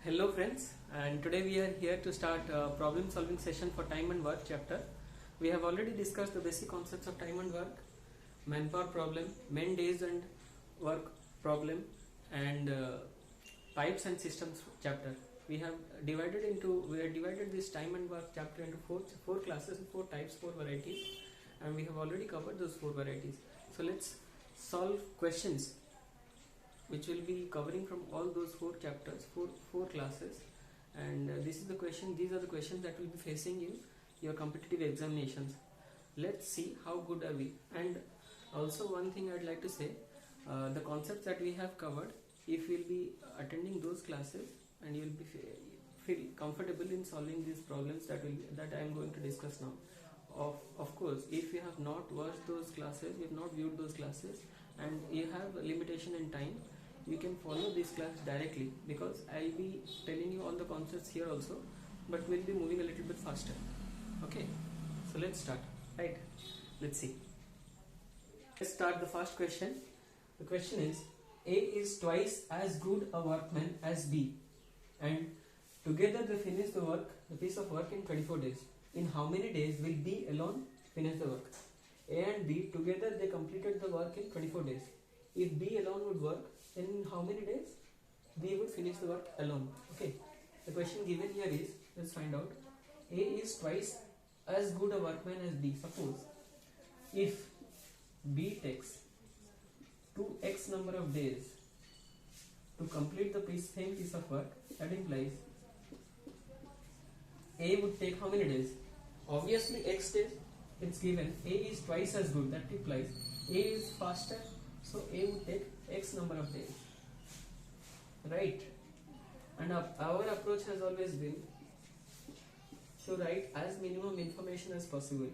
Hello friends, and today we are here to start a problem solving session for time and work chapter. We have already discussed the basic concepts of time and work, manpower problem, men days and work problem, and pipes and systems chapter. We have divided this time and work chapter into four classes, four types, four varieties, and we have already covered those four varieties. So let's solve questions which will be covering from all those four chapters, four classes, and these are the questions that will be facing in your competitive examinations. Let's see how good are we. And also one thing I'd like to say, the concepts that we have covered, if you'll be attending those classes and you'll be feel comfortable in solving these problems that I am going to discuss now. Of course, if you have not watched those classes, you have not viewed those classes, and you have a limitation in time, you can follow this class directly, because I'll be telling you all the concepts here also, but we'll be moving a little bit faster. Okay, so let's start. Right, let's see. Let's start the first question. The question is, A is twice as good a workman as B, and together they finish the piece of work in 24 days. In how many days will B alone finish the work? A and B together they completed the work in 24 days. If B alone would work, then in how many days B would finish the work alone? Okay, the question given here is, let's find out. A is twice as good a workman as B. Suppose if B takes 2x number of days to complete the same piece of work, that implies A would take how many days? Obviously x days. It's given A is twice as good, that implies A is faster, so A would take x number of days, right? And our approach has always been to write as minimum information as possible.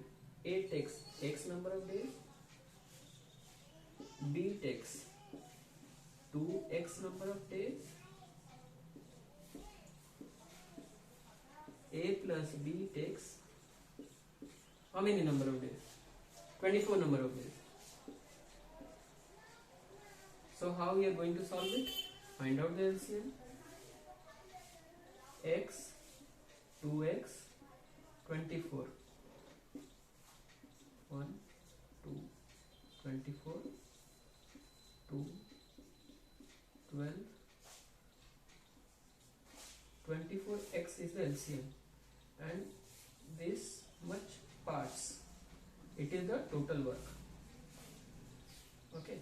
A takes x number of days, B takes 2x number of days, A plus B takes how many number of days? 24 number of days. So how we are going to solve it? Find out the LCM. X, 2x, 24. 1, 2, 24, 2, 12. 24x is the LCM, and this much parts, it is the total work. Okay.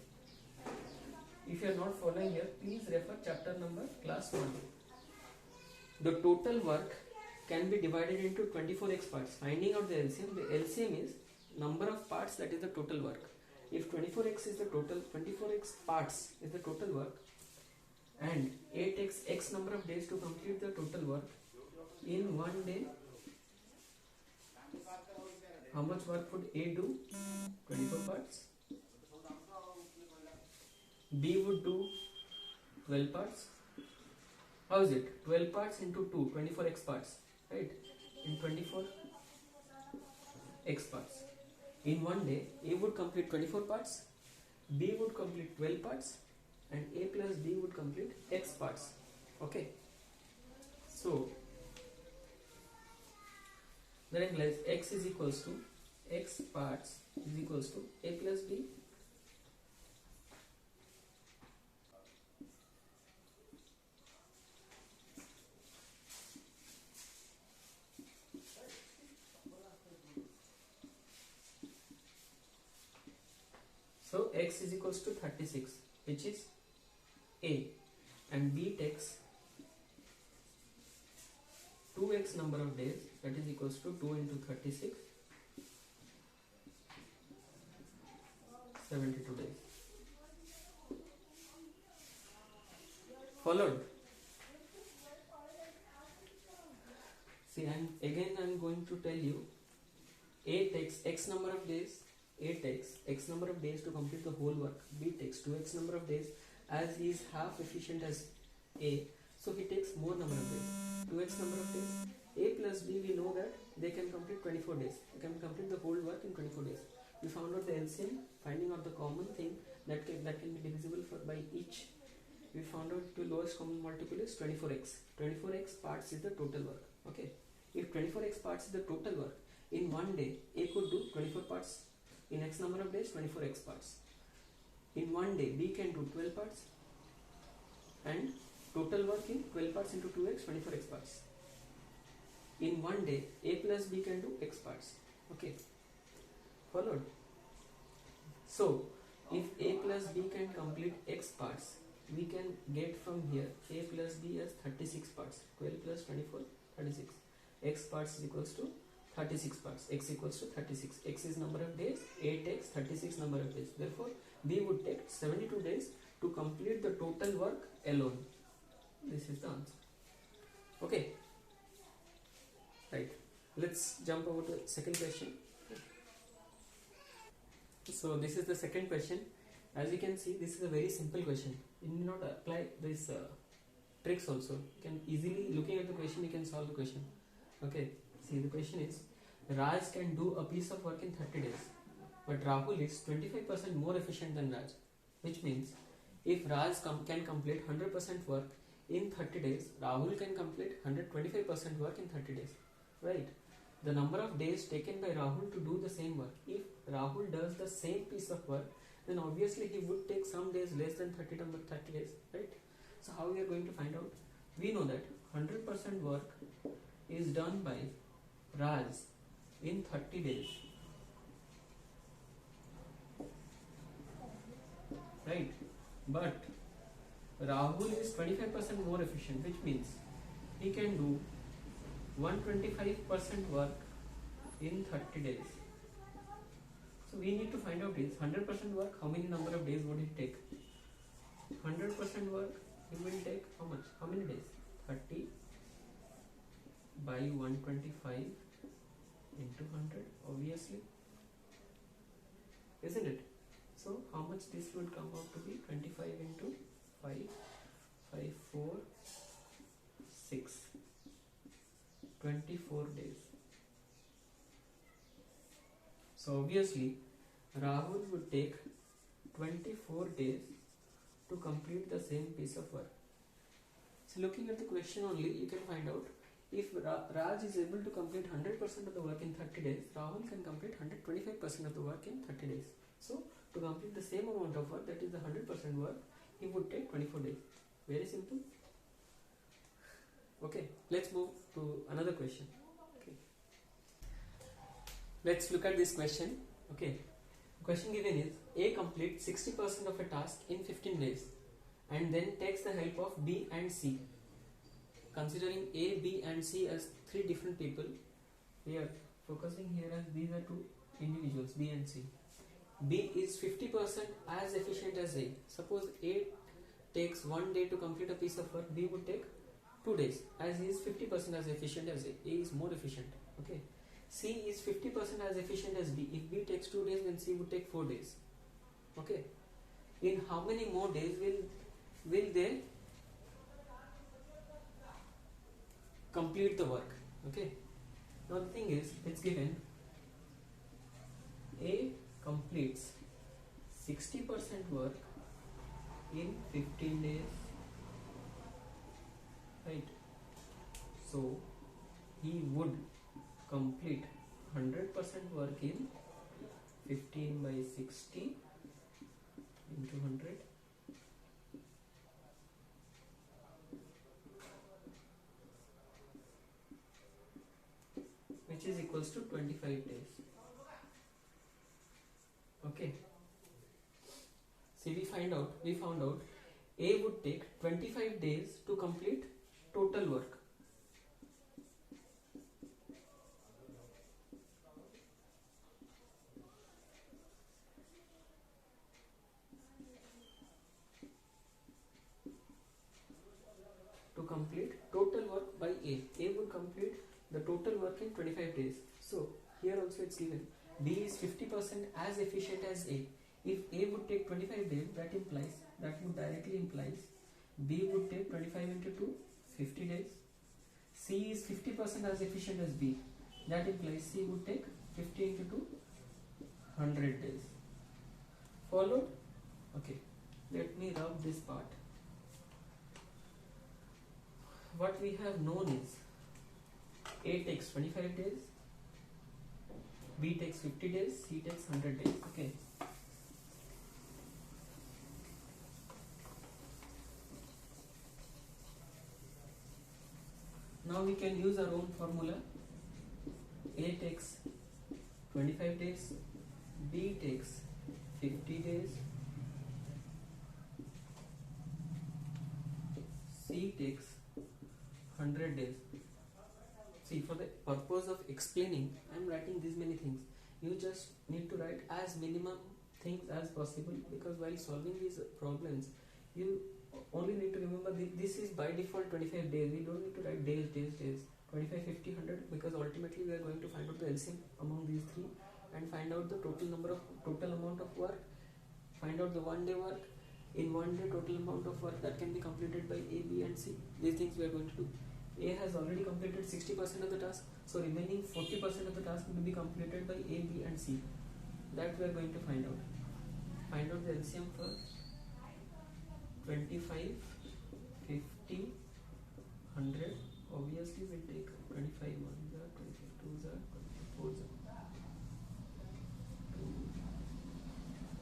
If you are not following here, please refer chapter number class 1. The total work can be divided into 24x parts. Finding out the LCM is number of parts, that is the total work. If 24x is the total, 24x parts is the total work, and A takes x number of days to complete the total work, in one day, how much work would A do? 24 parts. B would do 12 parts. How is it? 12 parts into 2, 24x parts, right? In 24x parts. In one day, A would complete 24 parts, B would complete 12 parts, and A plus B would complete x parts. Okay. So, that implies x is equals to x parts is equals to A plus B. So x is equals to 36, which is A, and B takes 2x number of days, that is equals to 2 into 36, 72 days. Followed? See, I'm going to tell you, A takes x number of days, A takes x number of days to complete the whole work, B takes 2x number of days, as he is half efficient as A, so he takes more number of days, 2x number of days. A plus B, we know that they can complete 24 days, they can complete the whole work in 24 days. We found out the LCM, finding out the common thing that can be divisible by each we found out the lowest common multiple is 24x. 24x parts is the total work. Okay, if 24x parts is the total work, in one day A could do 24 parts. In x number of days, 24x parts. In one day B can do 12 parts, and total work in 12 parts into 2x, 24x parts. In one day A plus B can do x parts. Okay, followed? So if A plus B can complete x parts, we can get from here A plus B as 36 parts. 12 plus 24, 36. X parts is equals to 36 parts. X equals to 36. X is number of days, A takes 36 number of days. Therefore B would take 72 days to complete the total work alone. This is the answer. Okay, right. Let's jump over to the second question. So this is the second question. As you can see, this is a very simple question. You need not apply this tricks also. You can easily, looking at the question, you can solve the question. Okay, see, the question is, Raj can do a piece of work in 30 days, but Rahul is 25% more efficient than Raj, which means if Raj can complete 100% work in 30 days, Rahul can complete 125% work in 30 days, right? The number of days taken by Rahul to do the same work, if Rahul does the same piece of work, then obviously he would take some days less than 30 days, right? So how we are going to find out? We know that 100% work is done by Raj in 30 days, right? But Rahul is 25% more efficient, which means he can do 125% work in 30 days. So we need to find out is 100% work, how many number of days would it take? 100% work, it will take how much? How many days? 30 by 125 into 100, obviously, isn't it? So how much this would come out to be? 25 into 5, 5, 4, 6, 24 days. So obviously Rahul would take 24 days to complete the same piece of work. So looking at the question only, you can find out if Raj is able to complete 100% of the work in 30 days, Rahul can complete 125% of the work in 30 days. So to complete the same amount of work, that is the 100% work, he would take 24 days. Very simple. Okay, let's move to another question. Okay, let's look at this question. Okay, question given is A completes 60% of a task in 15 days and then takes the help of B and C. Considering A, B and C as three different people, we are focusing here as these are two individuals, B and C. B is 50% as efficient as A. Suppose A takes 1 day to complete a piece of work, B would take 2 days, as he is 50% as efficient as A. A is more efficient. Okay. C is 50% as efficient as B. If B takes 2 days, then C would take 4 days. Okay. In how many more days will they complete the work? Okay. Now the thing is, it's given A completes 60% work in 15 days, right? So he would complete 100% work in 15 by 60 into 100, which is equals to 25 days. Okay. See, we found out A would take 25 days to complete total work. To complete total work by A. A would complete the total work in 25 days. So here also it's given B is 50% as efficient as A. If A would take 25 days, that would directly implies B would take 25 into 2, 50 days. C is 50% as efficient as B. That implies C would take 50 into 2, 100 days. Followed? Okay. Let me rub this part. what we have known is A takes 25 days, B takes 50 days, C takes 100 days. Okay. Now we can use our own formula. A takes 25 days, B takes 50 days, C takes 100 days. See, for the purpose of explaining, I am writing these many things. You just need to write as minimum things as possible, because while solving these problems, you only need to remember this is by default 25 days. We don't need to write days. 25, 50, 100, because ultimately we are going to find out the LCM among these three and find out the total amount of work, find out the 1 day work. In 1 day, total amount of work that can be completed by A, B and C. These things we are going to do. A has already completed 60% of the task, so remaining 40% of the task will be completed by A, B and C. That we are going to find out. Find out the LCM first. 25, 50, 100. Obviously we'll take 25 1s are 25 2s are 24s are 2.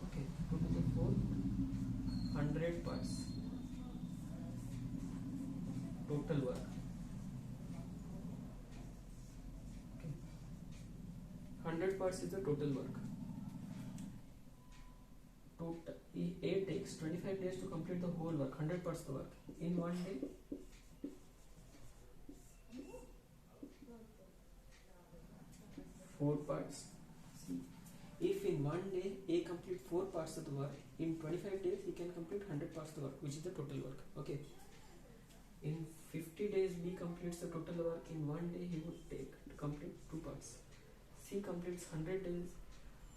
Okay, 2 to the 4, 100 parts total work. Okay, 100 parts is the total work. A takes 25 days to complete the whole work, 100 parts the work. In 1 day, 4 parts. See, if in 1 day A complete 4 parts of the work, in 25 days he can complete 100 parts of the work, which is the total work. Okay. In 50 days B completes the total work. In 1 day he would take to complete 2 parts. C completes 100 days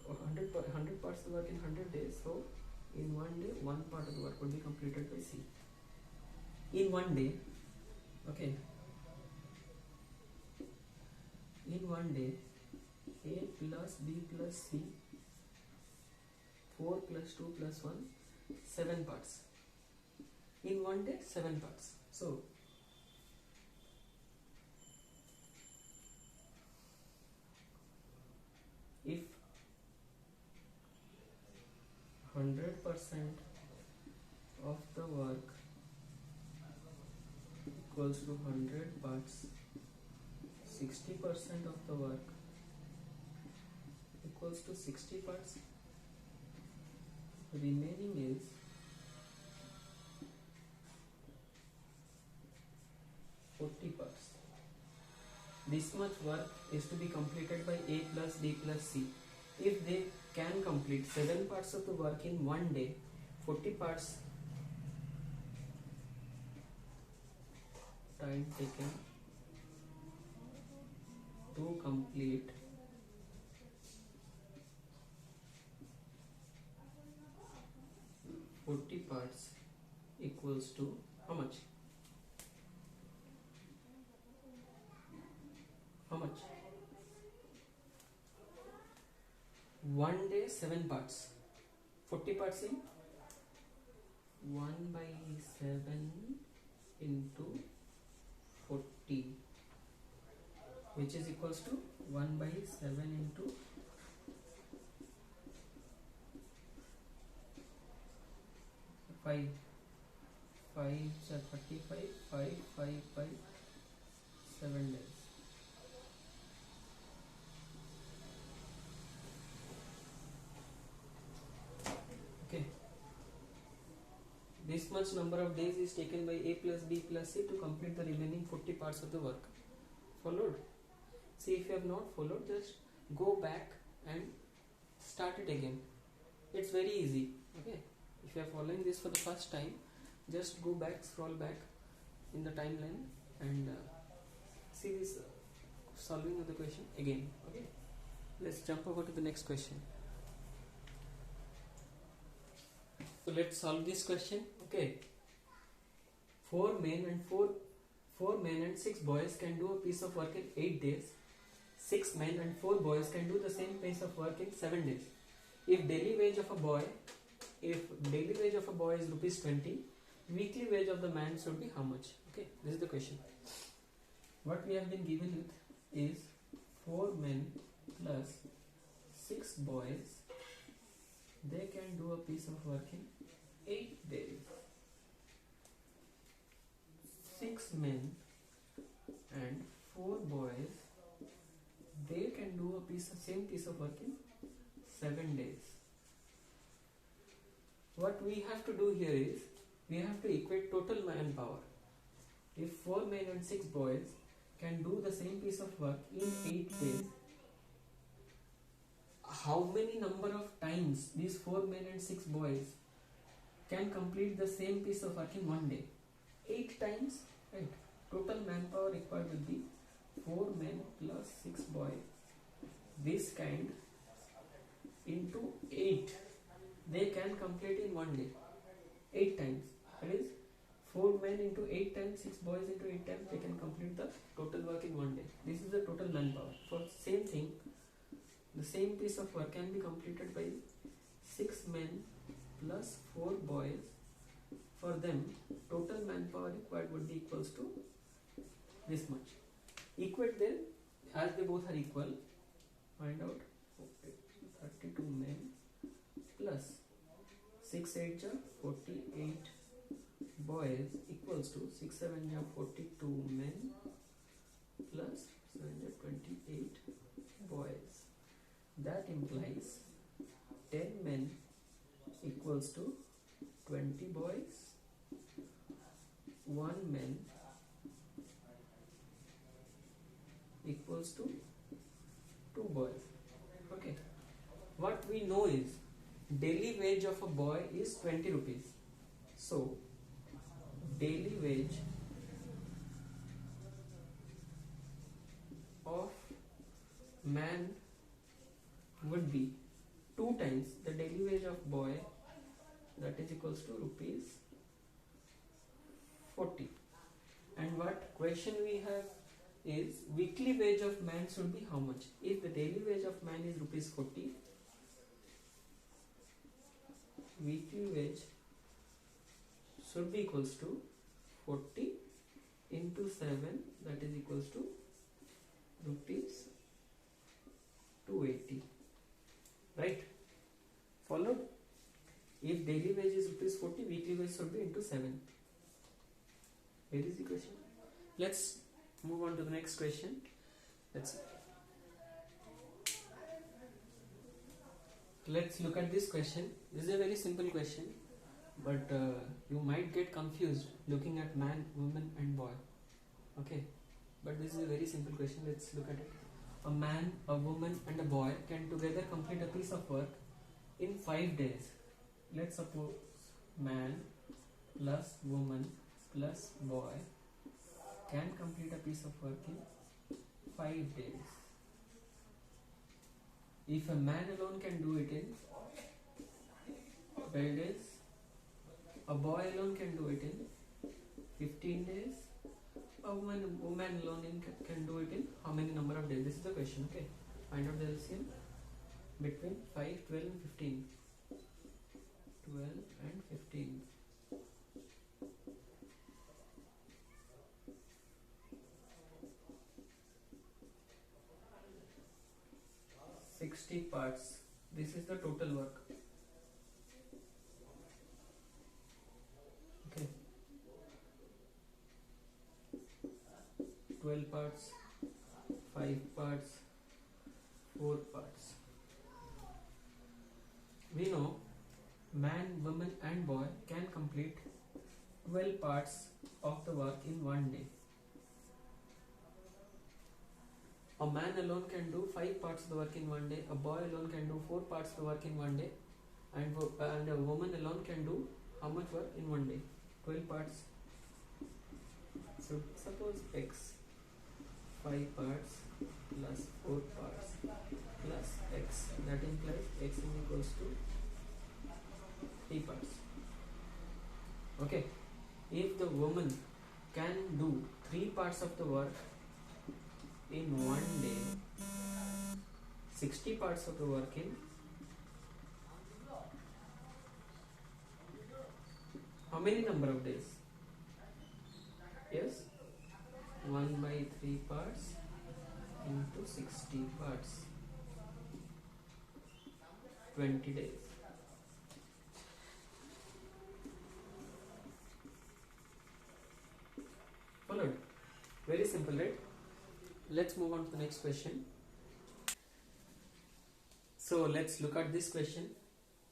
or 100 parts of the work in 100 days. So in 1 day 1 part of the work would be completed by C. In 1 day, okay. In 1 day, A plus B plus C, 4 plus 2 plus 1, 7 parts. In 1 day, 7 parts. So, if 100% of the work equals to 100 parts, 60% of the work equals to 60 parts, remaining is 40 parts. This much work is to be completed by A plus B plus C. If they can complete 7 parts of the work in 1 day, 40 parts time taken to complete 40 parts equals to how much? How much? 1 day 7 parts. 40 parts in 1 by 7 into 40, which is equals to 1 by 7 into 5. 5 is 35, 5, 7 days. Okay. This much number of days is taken by A plus B plus C to complete the remaining 40 parts of the work. Followed? See, if you have not followed, just go back and start it again. It's very easy. Okay. If you are following this for the first time, just go back, scroll back in the timeline and see this solving of the question again. Okay. Let's jump over to the next question. So let's solve this question. Okay. 4 men and 6 boys can do a piece of work in 8 days. 6 men and 4 boys can do the same piece of work in 7 days. If daily wage of a boy is rupees 20, weekly wage of the man should be how much? Okay, this is the question. What we have been given with is 4 men plus 6 boys. They can do a piece of work in 8 days. 6 men and 4 boys, they can do a same piece of work in 7 days. What we have to do here is, we have to equate total manpower. If 4 men and 6 boys can do the same piece of work in 8 days, how many number of times these 4 men and 6 boys can complete the same piece of work in 1 day? 8 times, right? Total manpower required will be 4 men plus 6 boys. This kind into 8. They can complete in 1 day. 8 times. That is 4 men into 8 times, 6 boys into 8 times, they can complete the total work in 1 day. This is the total manpower. For same thing, the same piece of work can be completed by 6 men plus 4 boys. For them, total manpower required would be equals to this much. Equate them as they both are equal. Find out 32 men plus 6 8 are 48 boys equals to 6 7 are 42 men plus 728 boys. That implies 10 men equals to 20 boys, 1 man equals to 2 boys. Okay. What we know is daily wage of a boy is 20 rupees. So daily wage of man would be 2 times the daily wage of boy, that is equals to rupees 40. And what question we have is weekly wage of man should be how much? If the daily wage of man is rupees 40, weekly wage should be equals to 40 into 7, that is equals to rupees 280. Right? Followed? If daily wage is rupees 40, weekly wage should be into 7. Here is the question. Let's move on to the next question. Let's look at this question. This is a very simple question, but you might get confused looking at man, woman and boy. Okay, but this is a very simple question. Let's look at it. A man, a woman and a boy can together complete a piece of work in 5 days. Let's suppose man plus woman plus boy can complete a piece of work in 5 days. If a man alone can do it in 12 days, a boy alone can do it in 15 days, a woman alone can do it in how many number of days? This is the question. Okay, find out the LCM between 5, 12 and 15. 12 and 15. 60 parts. This is the total work. Okay. 12 parts, 5 parts, 4 parts. We know man, woman and boy can complete 12 parts of the work in 1 day. A man alone can do 5 parts of the work in 1 day, a boy alone can do 4 parts of the work in 1 day, and a woman alone can do how much work in 1 day? 12 parts. So suppose x, 5 parts plus 4 parts plus x, that implies x is equals to 3 parts. Okay, if the woman can do 3 parts of the work in 1 day, 60 parts of the work in how how many number of days? Yes, 1 by 3 parts into 60 parts, 20 days. Followed? Very simple, right? Let's move on to the next question. So let's look at this question.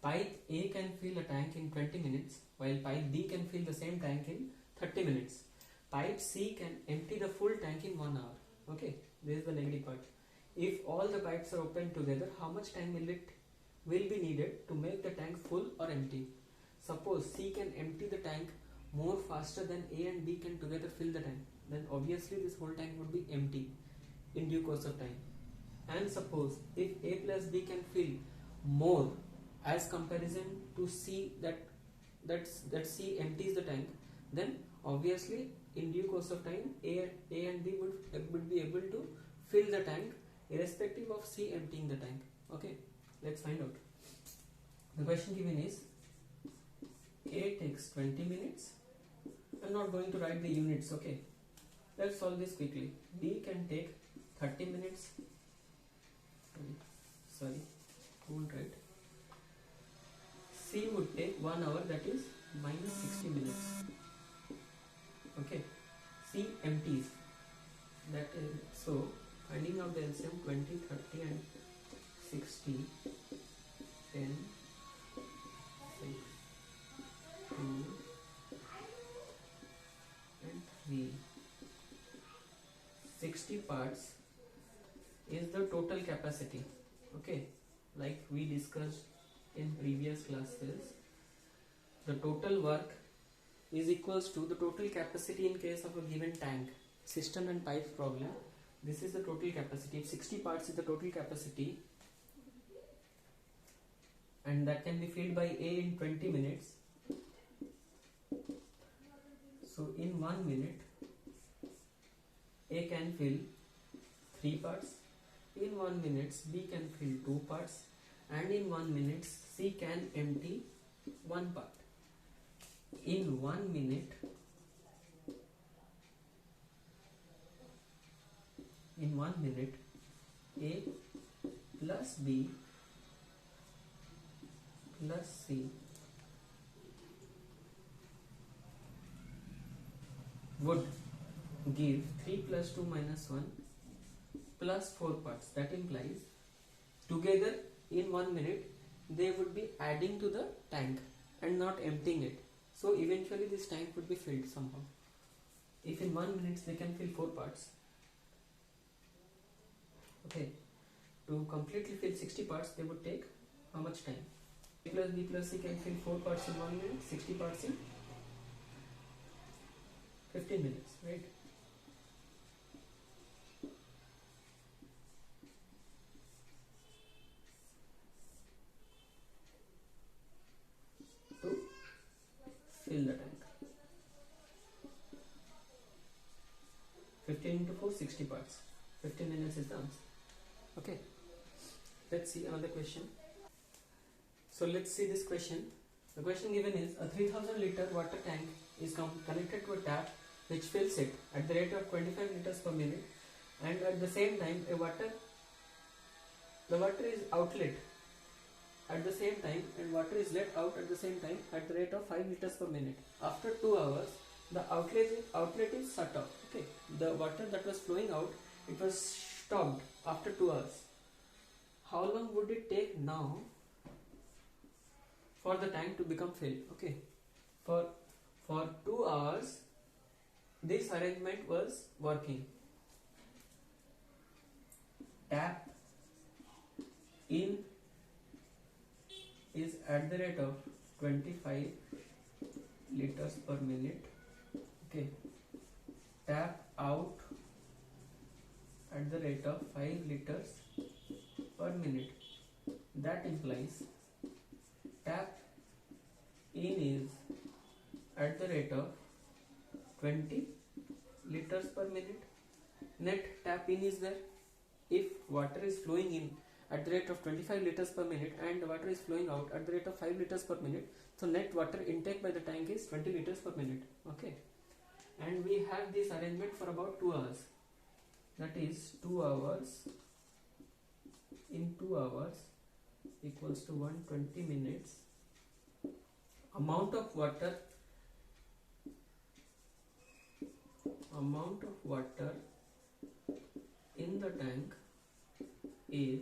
Pipe A can fill a tank in 20 minutes while pipe B can fill the same tank in 30 minutes. Pipe C can empty the full tank in 1 hour. Okay, this is the negative part. If all the pipes are opened together, how much time will be needed to make the tank full or empty? Suppose C can empty the tank more faster than A and B can together fill the tank, then obviously this whole tank would be empty in due course of time. And suppose if A plus B can fill more as comparison to C that C empties the tank, then obviously in due course of time A and B would be able to fill the tank irrespective of C emptying the tank. Okay, let's find out. The question given is A takes 20 minutes. I'm not going to write the units, okay. Let's solve this quickly. B can take 30 minutes. Sorry, won't write. C would take 1 hour, that is minus 60 minutes. Okay, C empties. That is, so finding out the LCM 20, 30 and 60, 10, 6, 2 and 3. 60 parts is the total capacity. Okay, like we discussed in previous classes, the total work is equals to the total capacity in case of a given tank, cistern and pipe problem. This is the total capacity. If 60 parts is the total capacity and that can be filled by A in 20 minutes, so in 1 minute A can fill 3 parts, in 1 minute B can fill 2 parts, and in 1 minute C can empty 1 part. In 1 minute, A plus B plus C would give 3 plus 2 minus 1 plus 4 parts. That implies together in 1 minute they would be adding to the tank and not emptying it. So eventually this tank would be filled somehow. If in 1 minute they can fill 4 parts. Okay, to completely fill 60 parts they would take how much time? A plus B plus C can fill 4 parts in 1 minute, 60 parts in 15 minutes, right? To fill the tank. 15 into 4, 60 parts. 15 minutes is the answer. Okay, let's see another question. So let's see this question. The question given is a 3000 liter water tank is connected to a tap which fills it at the rate of 25 liters per minute, and at the same time the water is outlet at the same time and water is let out at the same time at the rate of 5 liters per minute. After 2 hours the outlet is shut off. Okay, the water that was flowing out, it was stopped after 2 hours. How long would it take now for the tank to become filled? Okay, for 2 hours this arrangement was working. Tap in is at the rate of 25 liters per minute. Okay, tap out at the rate of 5 liters per minute. That implies tap in is at the rate of 20 liters per minute. Net tap in is there. If water is flowing in at the rate of 25 liters per minute and the water is flowing out at the rate of 5 liters per minute. So net water intake by the tank is 20 liters per minute. Okay, and we have this arrangement for about 2 hours. That is 2 hours in 2 hours equals to 120 minutes. Amount of water in the tank is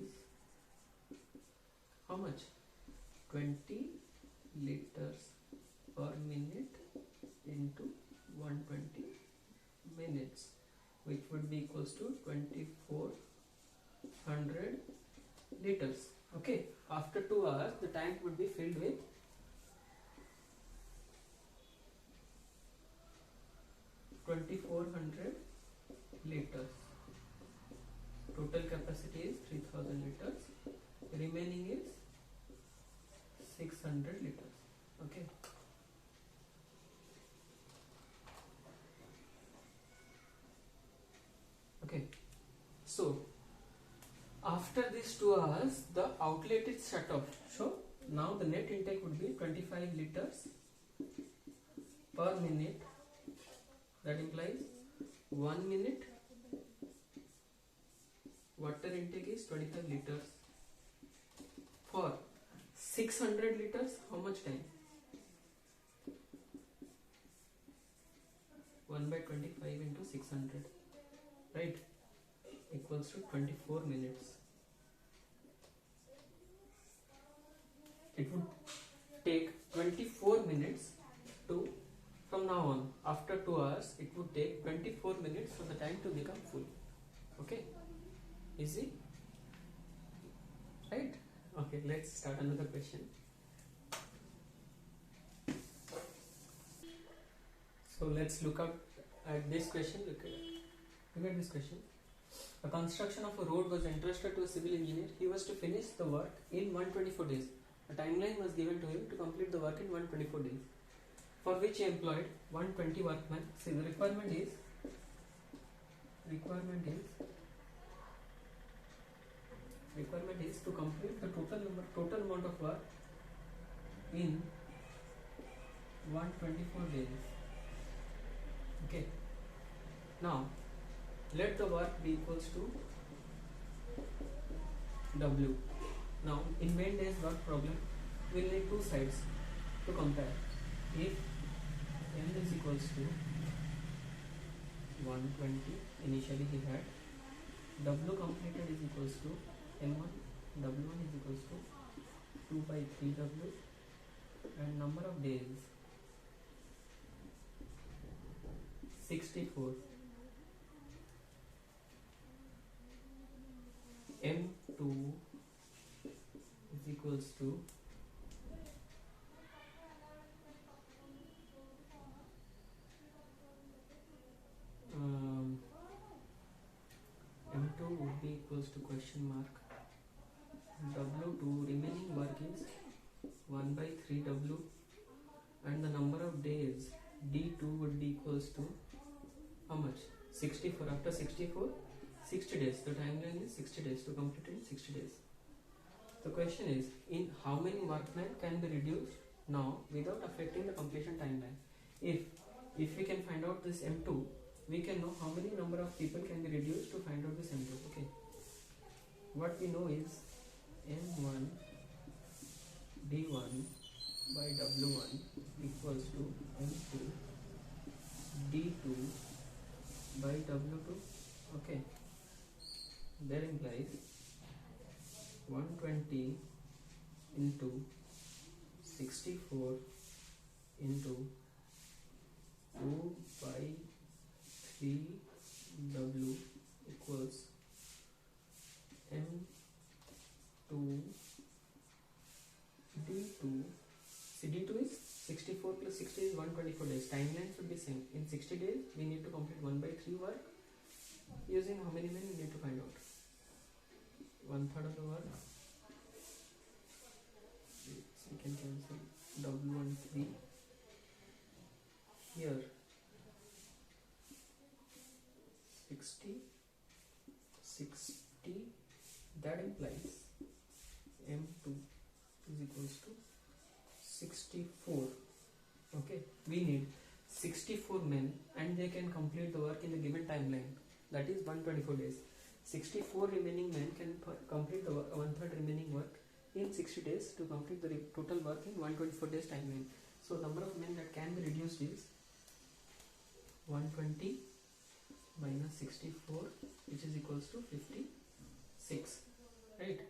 how much? 20 liters per minute into 120 minutes, which would be equals to 2400 liters. Okay, after 2 hours the tank would be filled with 2400 liters. Total capacity is 3000 liters. Remaining is 600 liters. Okay. Okay. So after these 2 hours, the outlet is shut off. So now the net intake would be 25 liters per minute. That implies 1 minute water intake is 25 liters. For 600 liters, how much time? 1 by 25 into 600, right, equals to 24 minutes. It would take 24 minutes to, from now on, after 2 hours, it would take 24 minutes for the tank to become full. Okay, easy, right? Okay, let's start another question. So let's look at this question. Look at this question. A construction of a road was entrusted to a civil engineer. He was to finish the work in 124 days. A timeline was given to him to complete the work in 124 days, for which he employed 120 workmen. See, the requirement is to complete the total amount of work in 124 days. Okay. Now let the work be equals to W. Now in main days work problem, we will need two sides to compare. If M is equals to 120, initially he had, W completed is equals to M1, W1 is equals to 2 by 3W, and number of days 64. M2 is equals to M2 would be equals to question mark W2, remaining work is 1 by 3W, and the number of days D2 would be equals to how much? 64. After 64, 60 days. The timeline is 60 days, to complete in 60 days. The question is, in how many workmen can be reduced now without affecting the completion timeline? If we can find out this M2, we can know how many number of people can be reduced to find out this M2. Okay. What we know is M1 D1 by W1 equals to M2 D2 by W2. Okay. That implies 120 into 64 into 2 by 3W equals M2 D2. See, D2 is 64 plus 60 is 124 days. Timeline should be same. In 60 days, we need to complete 1 by 3 work. Using how many men we need to find out? 1/3 of the work. So we can cancel W1 3. Here 60. That implies M2 is equals to 64. Okay, we need 64 men and they can complete the work in the given timeline, that is 124 days. 64 remaining men can complete the one-third remaining work in 60 days to complete the total work in 124 days timeline. So number of men that can be reduced is 120 minus 64, which is equals to 56, right?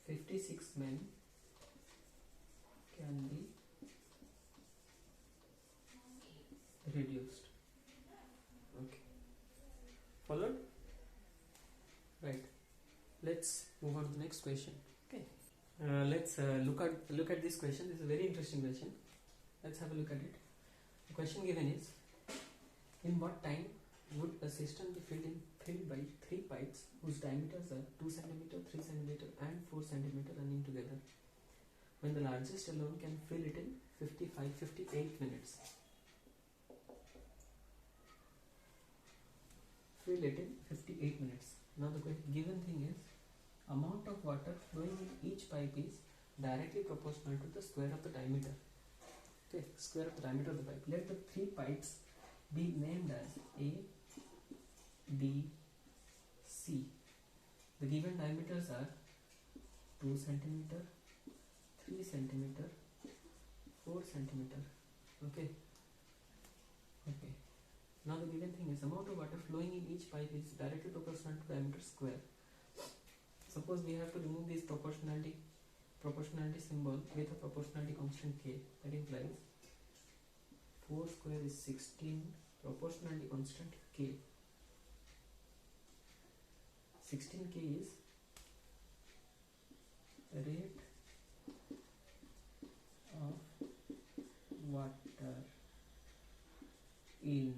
56 men can be reduced. Okay, followed? Right, let's move on to the next question. Okay, let's look at this question. This is a very interesting question. Let's have a look at it. The question given is, in what time would a cistern be filled by 3 pipes whose diameters are 2 cm, 3 cm and 4 cm running together, when the largest alone can fill it in 58 minutes? Fill it in 58 minutes. Now the given thing is, amount of water flowing in each pipe is directly proportional to the square of the diameter. Okay, square of the diameter of the pipe. Let the 3 pipes be named as A, B, C. The given diameters are 2 cm, 3 cm, 4 cm. Okay. Now the given thing is, amount of water flowing in each pipe is directly proportional to diameter square. Suppose we have to remove this proportionality symbol with a proportionality constant k. That implies 4 square is 16, proportionality constant k. 16k is rate of water in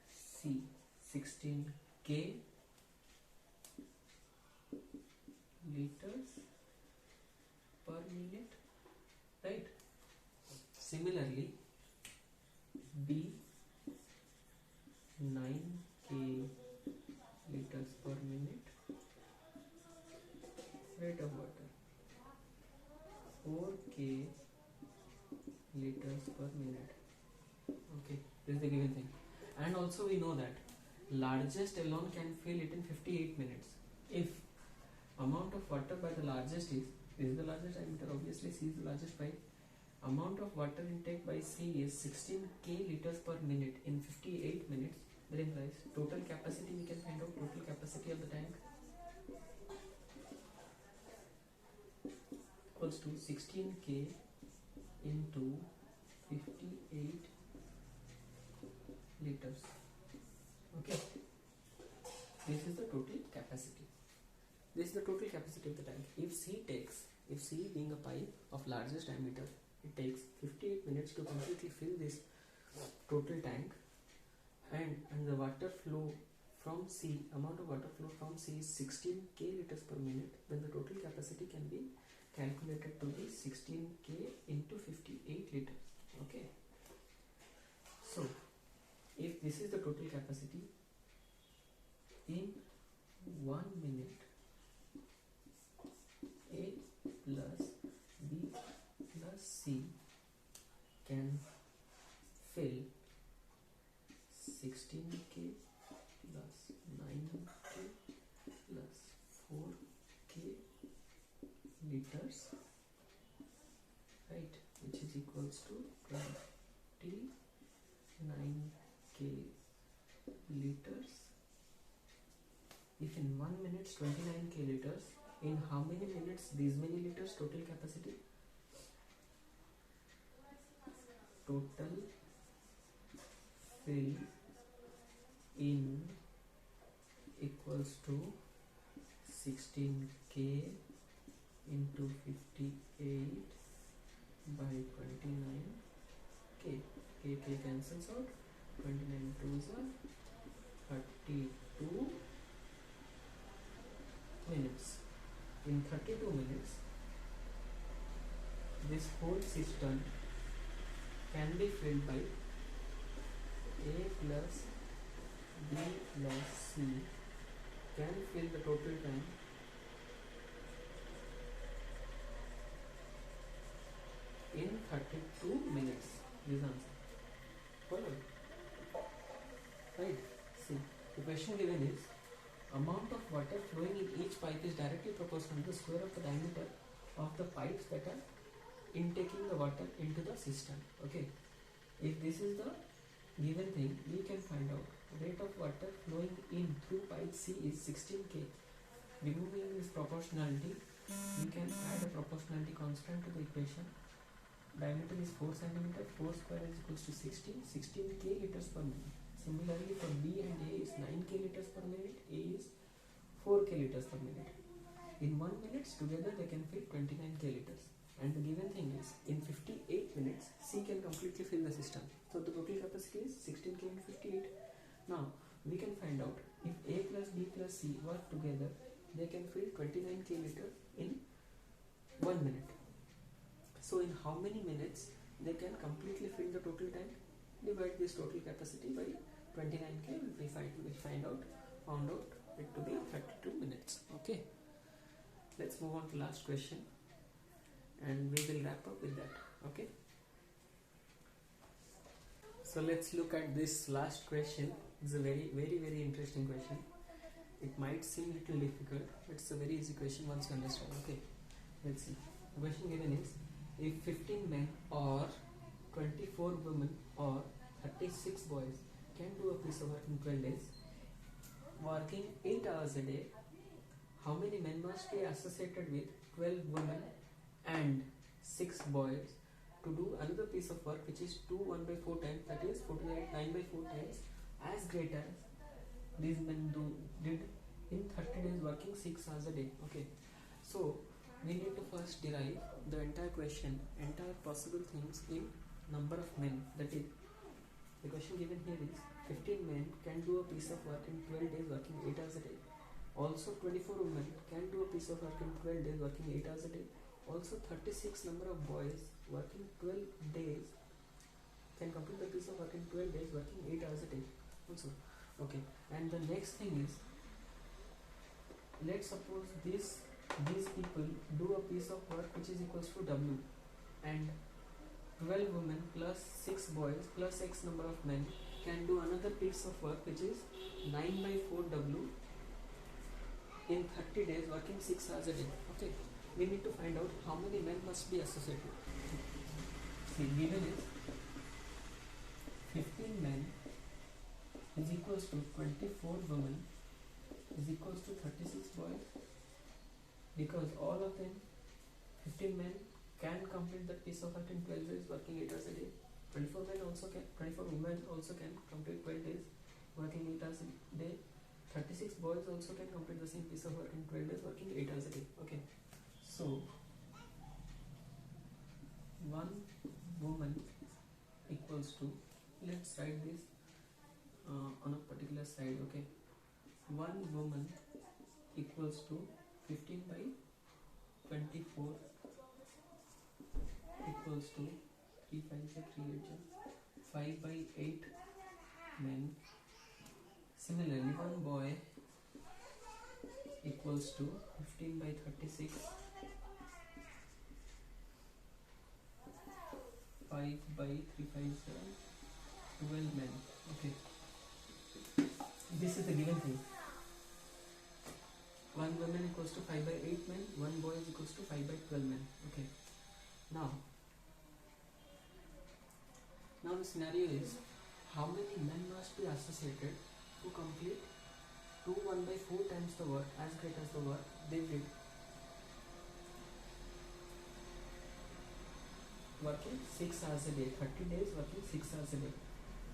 C. 16k liters per minute, right? Similarly, B, 9k liters per minute rate of water, 4k liters per minute. Okay, this is the given thing. And also we know that largest alone can fill it in 58 minutes. If amount of water by the largest is, this is the largest diameter, obviously C is the largest pipe. Amount of water intake by C is 16k liters per minute in 58 minutes. That implies total capacity, we can find out total capacity of the tank equals to 16k into 58 liters. Okay, this is the total capacity. This is the total capacity of the tank. If C being a pipe of largest diameter, it takes 58 minutes to completely fill this total tank, and the water flow from C, amount of water flow from C is 16k liters per minute, then the total capacity can be calculated to be 16k into 58 liters. Okay, so if this is the total capacity, in 1 minute A plus B plus C can fill 16k plus 9k plus 4k liters, right, which is equals to 29k liters. If in 1 minute 29k liters, in how many minutes these many liters total capacity? Total fill in equals to 16k into 58 by 29k. K cancels out. 29 2s are 32 minutes. In 32 minutes, this whole cistern can be filled by A plus B plus C can fill the total tank in 32 minutes. This answer. Follow it. Right? See, the question given is amount of water flowing in each pipe is directly proportional to the square of the diameter of the pipes that are intaking the water into the system. Okay. If this is the given thing, we can find out rate of water flowing in through pipe C is 16K. Removing this proportionality, we can add a proportionality constant to the equation. Diameter is 4 cm, 4 square is equals to 16 K liters per minute. Similarly for B and A is 9 K liters per minute, A is 4 K liters per minute. In 1 minute together they can fill 29 K liters. And the given thing is in 58 minutes C can completely fill the system. So the total capacity is 16 K into 58. Now we can find out if A plus B plus C work together, they can fill 29 K liters in 1 minute. So in how many minutes they can completely fill the total tank? Divide this total capacity by 29K, we found out it to be 32 minutes. Okay, let's move on to last question and we will wrap up with that. Okay, so let's look at this last question. It's a very interesting question. It might seem little difficult, but it's a very easy question once you understand. Okay, let's see. The question given is if 15 men or 24 women or 36 boys can do a piece of work in 12 days, working 8 hours a day, how many men must be associated with 12 women and 6 boys to do another piece of work which is 2 1 by 4 times, that is 48 9 by 4 times as great as these men did in 30 days working 6 hours a day. Okay, so we need to first derive the entire question, entire possible things in number of men. That is, the question given here is 15 men can do a piece of work in 12 days working 8 hours a day. Also 24 women can do a piece of work in 12 days working 8 hours a day. Also 36 number of boys working 12 days can complete the piece of work in 12 days working 8 hours a day also. Okay, and the next thing is, let's suppose these people do a piece of work which is equals to W, and 12 women plus 6 boys plus X number of men can do another piece of work which is 9 by 4 W in 30 days working 6 hours a day. Okay, we need to find out how many men must be associated. See, given is 15 men is equals to 24 women is equals to 36 boys, because all of them, 15 men can complete that piece of work in 12 days working 8 hours a day. 24 men also can, 24 women also can complete 12 days working 8 hours a day. 36 boys also can complete the same piece of work in 12 days working 8 hours a day. Okay, so one woman equals to, let's write this on a particular side. Okay, one woman equals to 15 by 24 equals to 3 5 3 8 5 by 8 men. Similarly, one boy equals to 15 by 36 5 by 3 5 12 men. Okay, this is the given thing. One woman equals to 5 by 8 men, one boy is equals to 5 by 12 men. Okay, now the scenario is how many men must be associated to complete 2 1 by 4 times the work as great as the work they did working 6 hours a day, 30 days working 6 hours a day.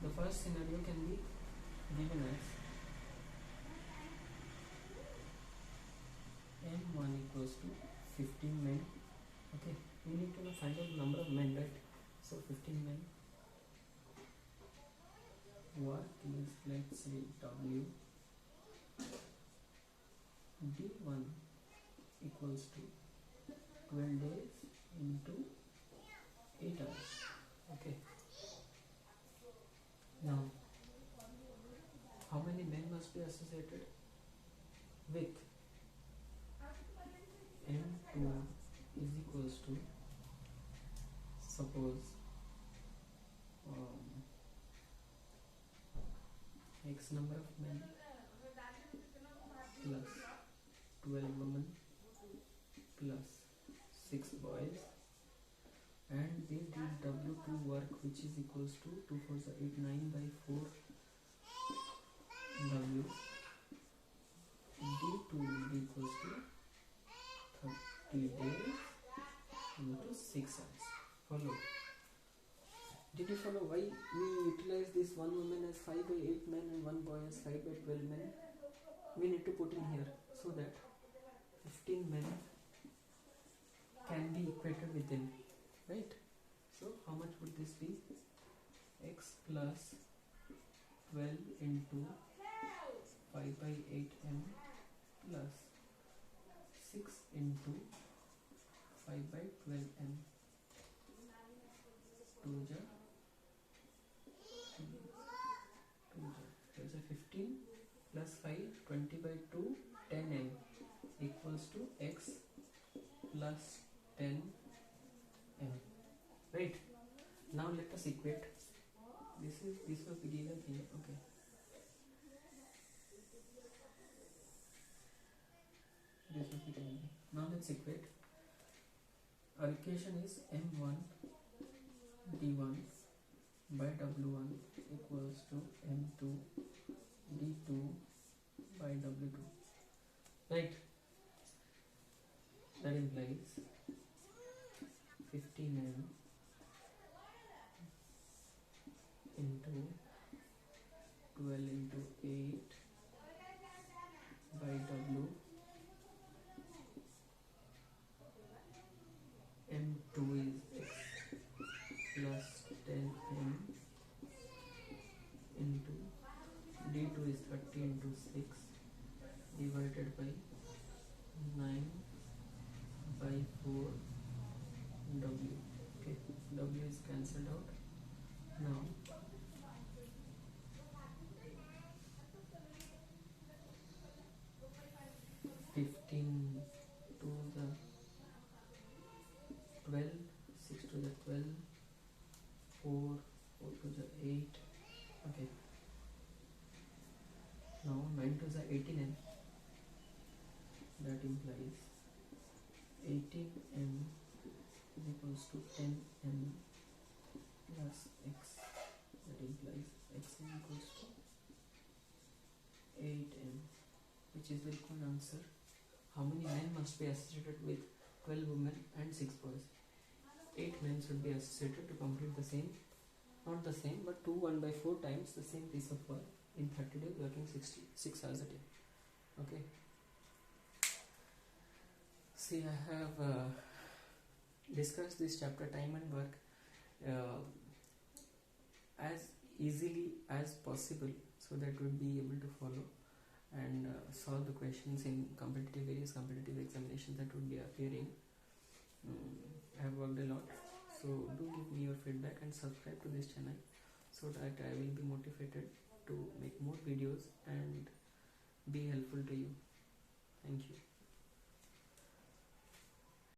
The first scenario can be given as M1 equals to 15 men. Okay, we need to find out the number of men, right? So 15 men. Work is, let's say, W. D1 equals to 12 days into 8 hours. Okay, now how many men must be associated with M2 is equals to, suppose x number of men plus 12 women plus 6 boys, and they did W2 work which is equals to 2 4 8 9 by 4 W. D2 will be equals to 30 days into 6 hours. Follow? Did you follow why we utilize this one woman as 5 by 8 men and one boy as 5 by 12 men? We need to put in here so that 15 men can be equated with them, right? So how much would this be? X plus 12 into 5 by 8 m plus 6 into 5 by 12 m. 2 ja 15 plus 5 20 by 2 10 m equals to x plus 10 m, right? Now let us equate. This will be given here. Okay, this will be given. Now let's equate. Our equation is m1 d1 by w1 equals to m2 d2 by w2, right? That implies 15m into 12 into 8 by w. M2 is x plus 10m into d2 is 30 into 6 divided by 9 by 4 w. Okay, w is cancelled out. Now 15 to the 12, 6 to the 12, 4 to the 8. Okay, now 9 to the 18m. That implies 18m is equals to 10m plus x. That implies x is equals to 8m, which is the required answer. How many men must be associated with 12 women and 6 boys? 8 men should be associated to complete the same, not the same, but 2 1 by 4 times the same piece of work in 30 days, working 6 hours a day. Okay. See, I have discussed this chapter, time and work, as easily as possible so that we'll be able to follow and solve the questions in various competitive examinations that would be appearing. I have worked a lot, so do give me your feedback and subscribe to this channel so that I will be motivated to make more videos and be helpful to you. Thank you.